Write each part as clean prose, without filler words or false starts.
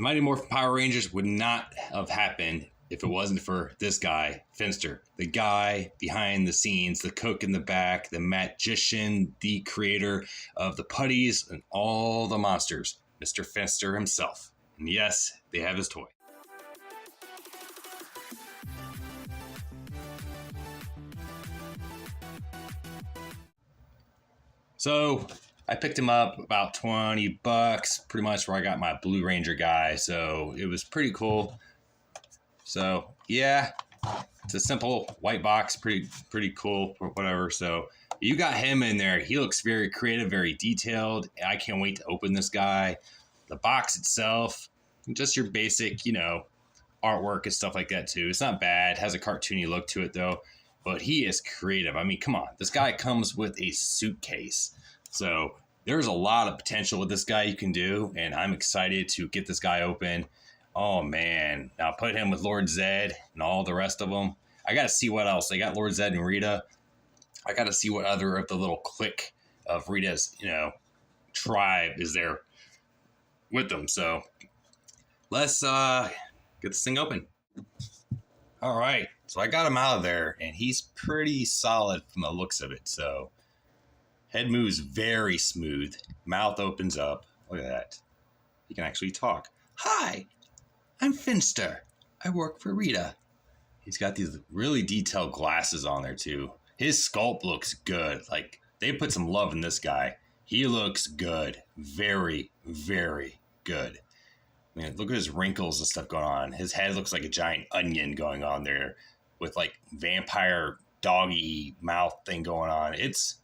The Mighty Morphin Power Rangers would not have happened if it wasn't for this guy, Finster, the guy behind the scenes, the cook in the back, the magician, the creator of the putties and all the monsters, Mr. Finster himself. And yes, they have his toy. So I picked him up about $20, pretty much where I got my Blue Ranger guy. So it was pretty cool. So yeah, it's a simple white box, pretty cool or whatever. So you got him in there. He looks very creative, very detailed. I can't wait to open this guy. The box itself, just your basic, artwork and stuff like that too. It's not bad. It has a cartoony look to it though. But he is creative. I mean, come on. This guy comes with a suitcase. So there's a lot of potential with this guy you can do. And I'm excited to get this guy open. Oh, man. Now put him with Lord Zed and all the rest of them. I got to see what else. They got Lord Zed and Rita. I got to see what other of the little clique of Rita's, tribe is there with them. So let's get this thing open. All right. So I got him out of there, and he's pretty solid from the looks of it. So head moves very smooth. Mouth opens up. Look at that. He can actually talk. Hi, I'm Finster. I work for Rita. He's got these really detailed glasses on there, too. His sculpt looks good. Like, they put some love in this guy. He looks good. Very, very good. I mean, look at his wrinkles and stuff going on. His head looks like a giant onion going on there with like vampire doggy mouth thing going on. It's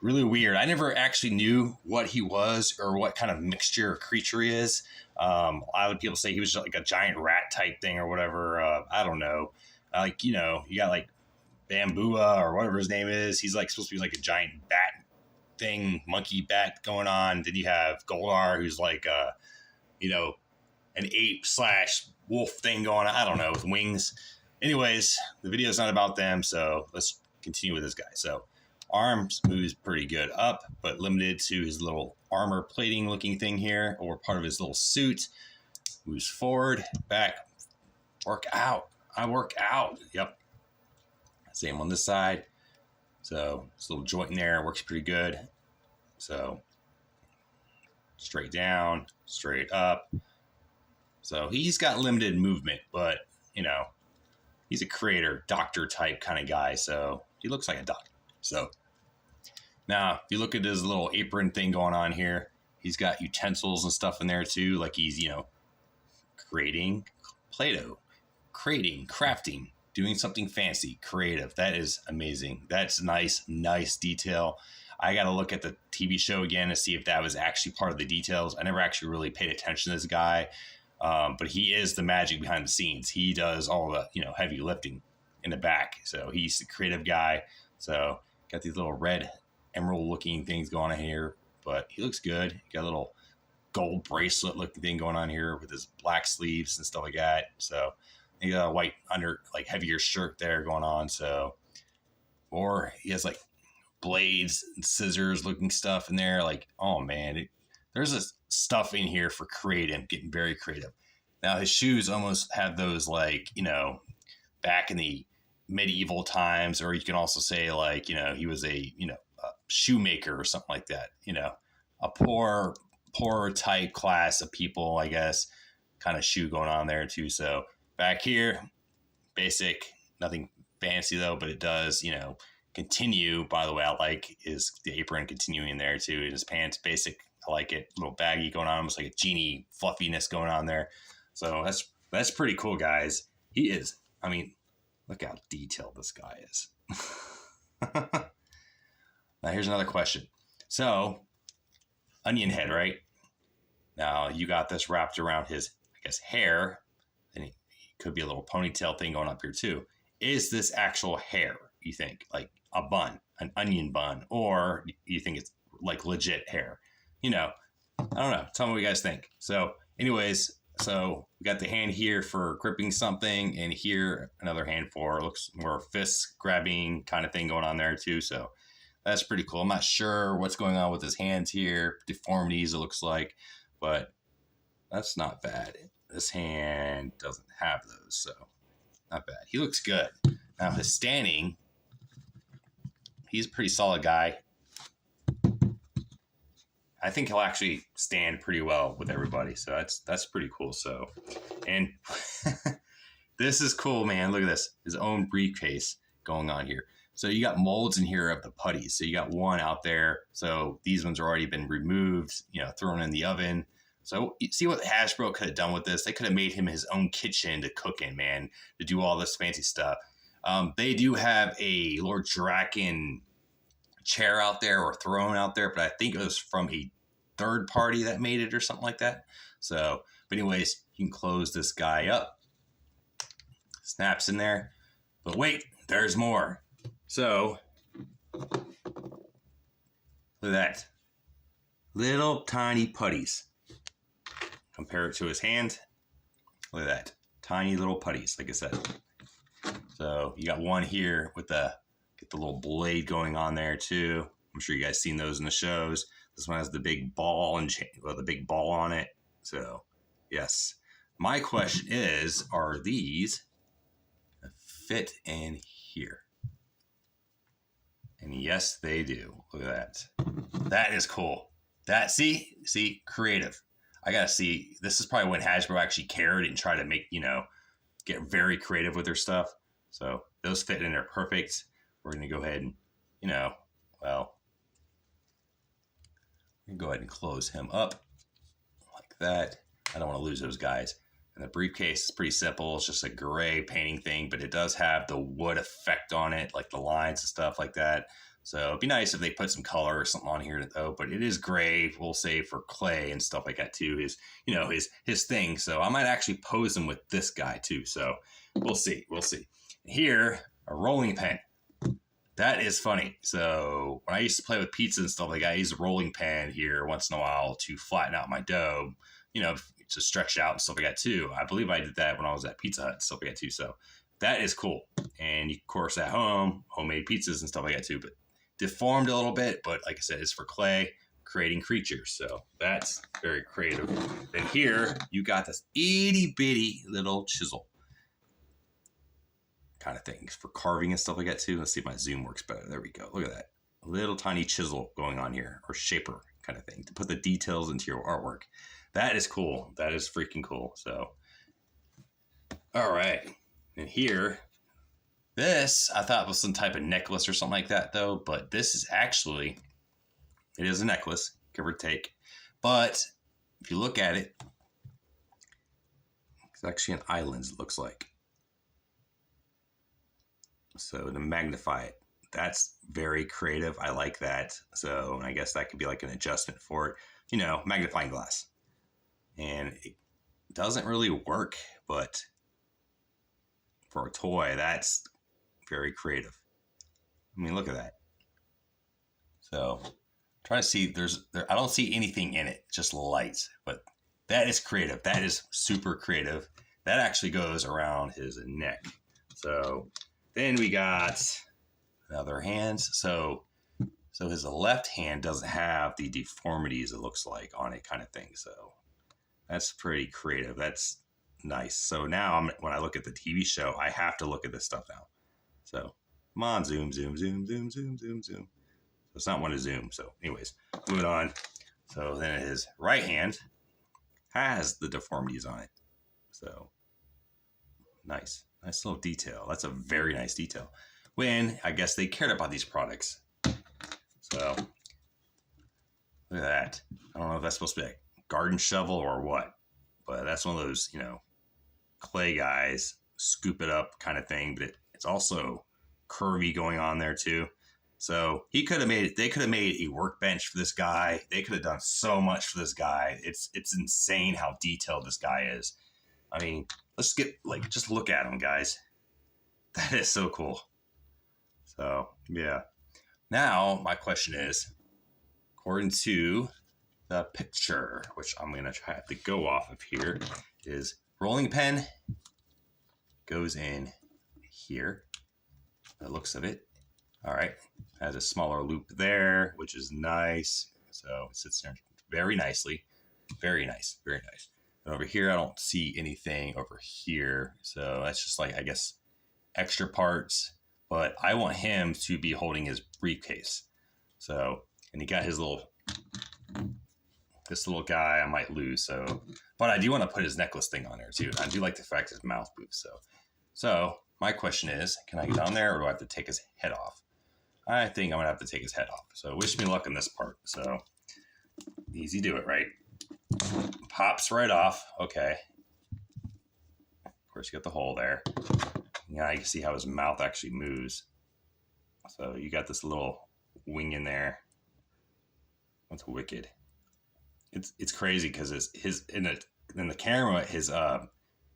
really weird. I never actually knew what he was or what kind of mixture or creature he is. A lot of people say he was just like a giant rat type thing or whatever. I don't know. You got like Bambua or whatever his name is. He's like supposed to be like a giant bat thing, monkey bat going on. Then you have Goldar, who's like an ape / wolf thing going on. I don't know, with wings. Anyways, the video is not about them, so let's continue with this guy. So arms moves pretty good up, but limited to his little armor plating looking thing here, or part of his little suit. Moves forward, back, work out. I work out. Yep. Same on this side. So this little joint in there works pretty good. So straight down, straight up. So he's got limited movement, but he's a creator, doctor type kind of guy. So he looks like a doctor. So now if you look at his little apron thing going on here, he's got utensils and stuff in there too. Like he's, creating Play-Doh, creating, crafting, doing something fancy, creative. That is amazing. That's nice detail. I got to look at the TV show again to see if that was actually part of the details. I never actually really paid attention to this guy. But he is the magic behind the scenes. He does all the, heavy lifting in the back. So he's the creative guy. So got these little red emerald looking things going on here, but he looks good. He got a little gold bracelet looking thing going on here with his black sleeves and stuff like that. So he got a white heavier shirt there going on. So, or he has like blades and scissors looking stuff in there. Like, oh man, there's this stuff in here for creative, getting very creative. Now his shoes almost have those back in the medieval times, or you can also say he was a shoemaker or something like that. A poor type class of people, I guess, kind of shoe going on there too. So back here, basic, nothing fancy though, but it does, continue. By the way, I like is the apron continuing there too. And his pants, basic. I like it. A little baggy going on, almost like a genie fluffiness going on there. So that's pretty cool, guys. He is. I mean, look how detailed this guy is. Now here's another question. So, onion head, right? Now you got this wrapped around his, hair. And he could be a little ponytail thing going up here too. Is this actual hair, you think? Like a bun, an onion bun? Or you think it's like legit hair? I don't know. Tell me what you guys think. So anyways, so we got the hand here for gripping something, and here another hand for, looks more fist grabbing kind of thing going on there too. So that's pretty cool. I'm not sure what's going on with his hands here, deformities it looks like, but That's not bad. This hand doesn't have those, so not bad. He looks good. Now his standing, he's a pretty solid guy. I think he'll actually stand pretty well with everybody, so that's pretty cool. So, and this is cool, man. Look at this, his own briefcase going on here. So you got molds in here of the putties. So you got one out there. So these ones are already been removed, thrown in the oven. So you see what Hasbro could have done with this? They could have made him his own kitchen to cook in, man, to do all this fancy stuff. They do have a Lord Draken chair out there or throne out there, but I think it was from a third party that made it or something like that. So, but anyways, you can close this guy up. Snaps in there. But wait, there's more. So, look at that. Little tiny putties. Compare it to his hand. Look at that. Tiny little putties, like I said. So, you got one here with get the little blade going on there too. I'm sure you guys seen those in the shows. This one has the big ball the big ball on it. So, yes. My question is, are these fit in here? And yes, they do. Look at that. That is cool. See, creative. I gotta see. This is probably when Hasbro actually cared and tried to make, get very creative with their stuff. So those fit in there perfect. We're gonna go ahead and, we're gonna go ahead and close him up like that. I don't want to lose those guys. And the briefcase is pretty simple. It's just a gray painting thing, but it does have the wood effect on it, like the lines and stuff like that. So it'd be nice if they put some color or something on here though, but it is gray, we'll say, for clay and stuff like that too. His thing. So I might actually pose him with this guy too. So we'll see. Here, a rolling pin. That is funny. So when I used to play with pizza and stuff like that, I use a rolling pin here once in a while to flatten out my dough, to stretch out and stuff like that too. I believe I did that when I was at Pizza Hut and stuff like that too. So that is cool. And of course at home, homemade pizzas and stuff like that too, but deformed a little bit. But like I said, it's for clay, creating creatures. So that's very creative. Then here you got this itty bitty little chisel kind of things for carving and stuff like that too. Let's see if my zoom works better. There we go. Look at that. A little tiny chisel going on here, or shaper kind of thing, to put the details into your artwork. That is cool. That is freaking cool. So, all right. And here, this I thought was some type of necklace or something like that though, but this is actually, it is a necklace, give or take. But if you look at it, it's actually an eye lens, it looks like. So to magnify it, that's very creative. I like that. So I guess that could be like an adjustment for it, magnifying glass. And it doesn't really work, but for a toy, that's very creative. I mean, look at that. So try to see, I don't see anything in it, just lights, but that is creative. That is super creative. That actually goes around his neck. So then we got other hands. So his left hand doesn't have the deformities, it looks like, on it kind of thing. So that's pretty creative. That's nice. So now when I look at the TV show, I have to look at this stuff now. So come on, zoom. So it's not one to zoom. So anyways, moving on. So then his right hand has the deformities on it. So nice little detail. That's a very nice detail. When I guess they cared about these products. So look at that. I don't know if that's supposed to be a garden shovel or what, but that's one of those, clay guys, scoop it up kind of thing, but it's also curvy going on there too. So they could have made a workbench for this guy. They could have done so much for this guy. It's insane how detailed this guy is. I mean, let's just look at him, guys. That is so cool. So yeah. Now my question is, according to the picture, which I'm going to try to go off of here, is rolling pin goes in here. The looks of it. All right. Has a smaller loop there, which is nice. So it sits there very nicely. Very nice. Very nice. And over here, I don't see anything over here. So that's just like, I guess, extra parts. But I want him to be holding his briefcase. So, and he got his this little guy I might lose. So, but I do want to put his necklace thing on there too. I do like the fact his mouth moves. So my question is, can I get on there or do I have to take his head off? I think I'm going to have to take his head off. So wish me luck in this part. So easy do it, right? Pops right off. Okay. Of course, you got the hole there. Yeah, you can see how his mouth actually moves. So you got this little wing in there. That's wicked. It's crazy because his in the camera, his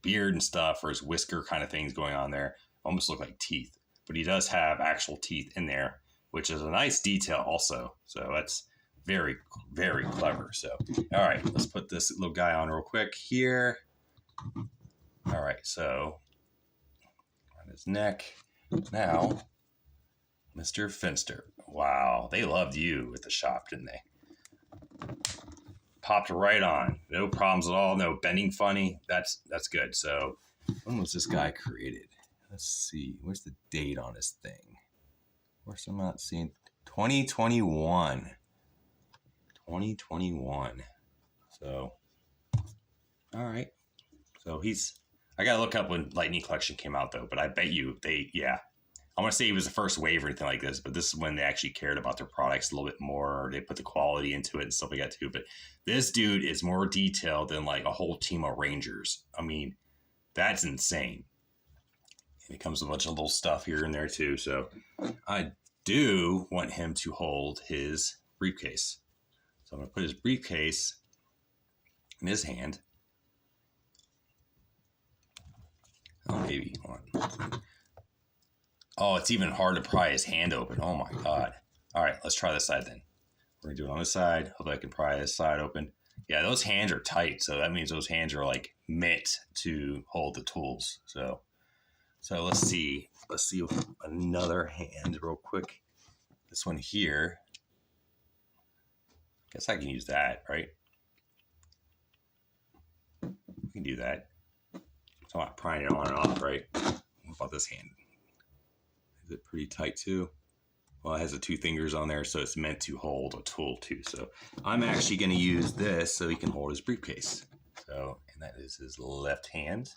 beard and stuff or his whisker kind of things going on there almost look like teeth. But he does have actual teeth in there, which is a nice detail also. So that's very, very clever. So, all right, let's put this little guy on real quick here. All right, so on his neck. Now, Mr. Finster. Wow, they loved you at the shop, didn't they? Popped right on. No problems at all. No bending funny. That's good. So, when was this guy created? Let's see. Where's the date on this thing? Where's I'm not seeing 2021. 2021. So, all right. So I gotta look up when Lightning Collection came out though, but I bet you I want to say he was the first wave or anything like this, but this is when they actually cared about their products a little bit more. They put the quality into it and stuff like that too. But this dude is more detailed than like a whole team of Rangers. I mean, that's insane. And it comes with a bunch of little stuff here and there too. So I do want him to hold his briefcase. So I'm going to put his briefcase in his hand. Oh, maybe. Hold on. Oh, it's even hard to pry his hand open. Oh my God. All right, let's try this side then. We're going to do it on this side. Hopefully I can pry this side open. Yeah, those hands are tight. So that means those hands are like meant to hold the tools. So let's see. Let's see another hand real quick. This one here. Guess I can use that, right? We can do that. So I'm prying it on and off, right? What about this hand? Is it pretty tight too? Well, it has the two fingers on there, so it's meant to hold a tool too. So I'm actually going to use this so he can hold his briefcase. So, and that is his left hand.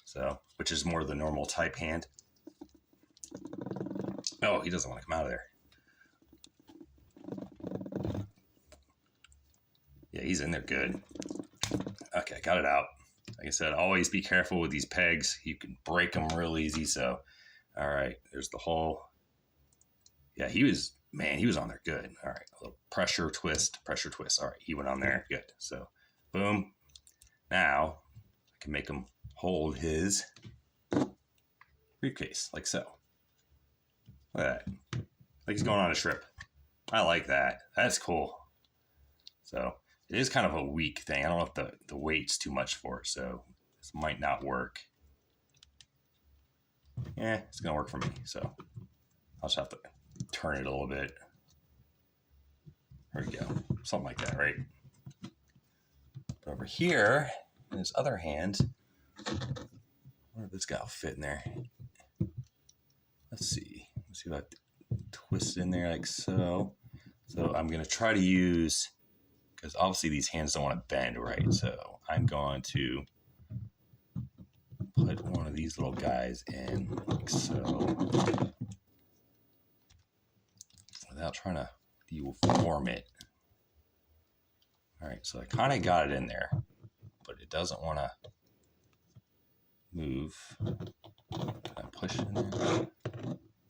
So, which is more the normal type hand. Oh, he doesn't want to come out of there. Yeah, he's in there good. Okay, got it out. Like I said, always be careful with these pegs. You can break them real easy. So, all right, there's the hole. Yeah, he was on there good. All right, a little pressure twist. All right, he went on there. Good. So, boom. Now, I can make him hold his briefcase like so. Look at that. Like he's going on a trip. I like that. That's cool. So, it is kind of a weak thing. I don't know if the weight's too much for it, so this might not work. Yeah, it's going to work for me. So I'll just have to turn it a little bit. There we go. Something like that, right? But over here, in his other hand, I wonder if this guy will fit in there. Let's see. Let's see if I twist it in there like so. So I'm going to try to use, because obviously these hands don't want to bend, right? So I'm going to put one of these little guys in like so, without trying to deform it. All right, so I kind of got it in there, but it doesn't want to move. Can I push it in there?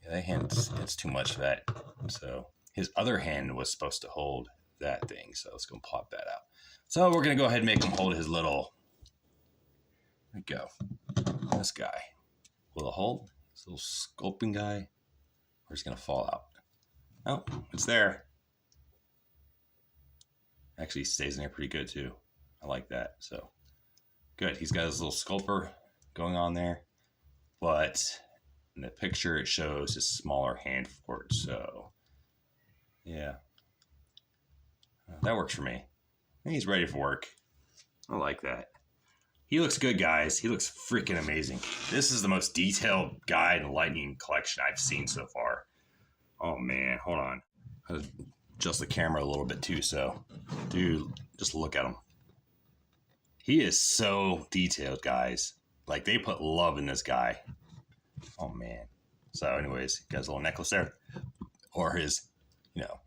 Yeah, that hand, it's too much for that. So his other hand was supposed to hold that thing. So let's go pop that out. So we're going to go ahead and make him hold his little, there we go. This guy. Will it hold? This little sculpting guy? Or is it going to fall out? Oh, it's there. Actually stays in there pretty good too. I like that. So good. He's got his little sculptor going on there. But in the picture it shows his smaller hand for it. So yeah. That works for me. I think he's ready for work. I like that. He looks good, guys. He looks freaking amazing. This is the most detailed guy in the Lightning collection I've seen so far. Oh, man. Hold on. I'll adjust the camera a little bit, too. So, dude, just look at him. He is so detailed, guys. Like, they put love in this guy. Oh, man. So, anyways, he got his little necklace there. Or his, you know,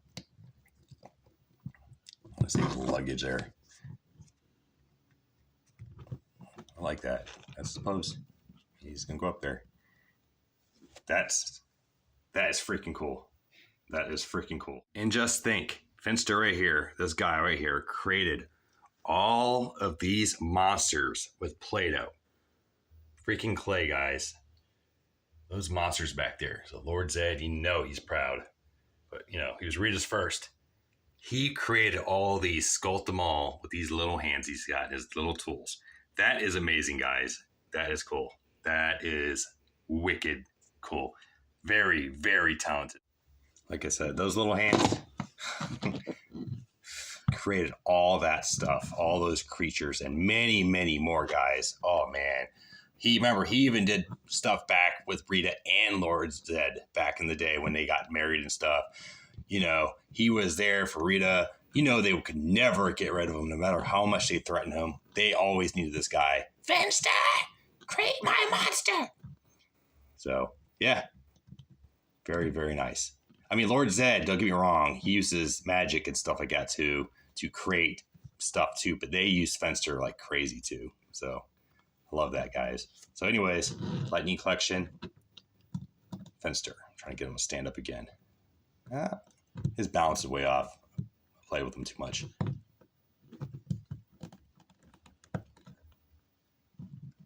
let's say luggage there. I like that. I suppose he's gonna go up there. That is freaking cool. That is freaking cool. And just think, Finster right here, this guy right here, created all of these monsters with Play-Doh. Freaking clay, guys. Those monsters back there. So Lord Zed, you know he's proud. But, you know, he was Ritas first. He created all these, sculpted them all with these little hands he's got, his little tools. That is amazing, guys. That is cool. That is wicked cool. Very, very talented. Like I said, those little hands created all that stuff, all those creatures, and many, many more, guys. Oh, man. He even did stuff back with Rita and Lord Zed back in the day when they got married and stuff. You know, he was there for Rita. You know, they could never get rid of him, no matter how much they threatened him. They always needed this guy. Finster, create my monster. So, yeah. Very, very nice. I mean, Lord Zed, don't get me wrong, he uses magic and stuff like that, too, to create stuff, too. But they use Finster like crazy, too. So, I love that, guys. So, anyways, Lightning Collection, Finster. I'm trying to get him to stand up again. His balance is way off. Play with him too much.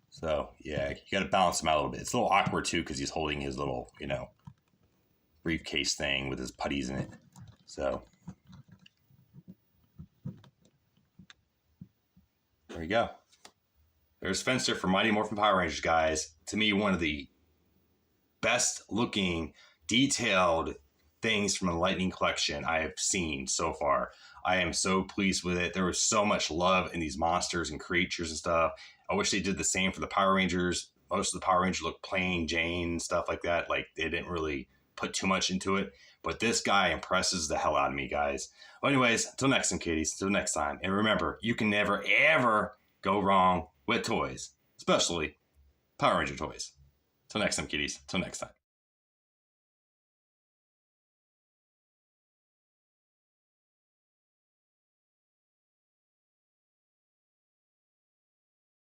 So, yeah, you got to balance him out a little bit. It's a little awkward, too, because he's holding his little, you know, briefcase thing with his putties in it. So, there you go. There's Finster from Mighty Morphin Power Rangers, guys. To me, one of the best looking, detailed things from the Lightning Collection I have seen so far. I am so pleased with it. There was so much love in these monsters and creatures and stuff. I wish they did the same for the Power Rangers. Most of the Power Rangers look plain Jane and stuff like that. Like, they didn't really put too much into it. But this guy impresses the hell out of me, guys. Well, anyways, until next time, kiddies. Until next time. And remember, you can never, ever go wrong with toys. Especially Power Ranger toys. Till next time, kiddies. Till next time.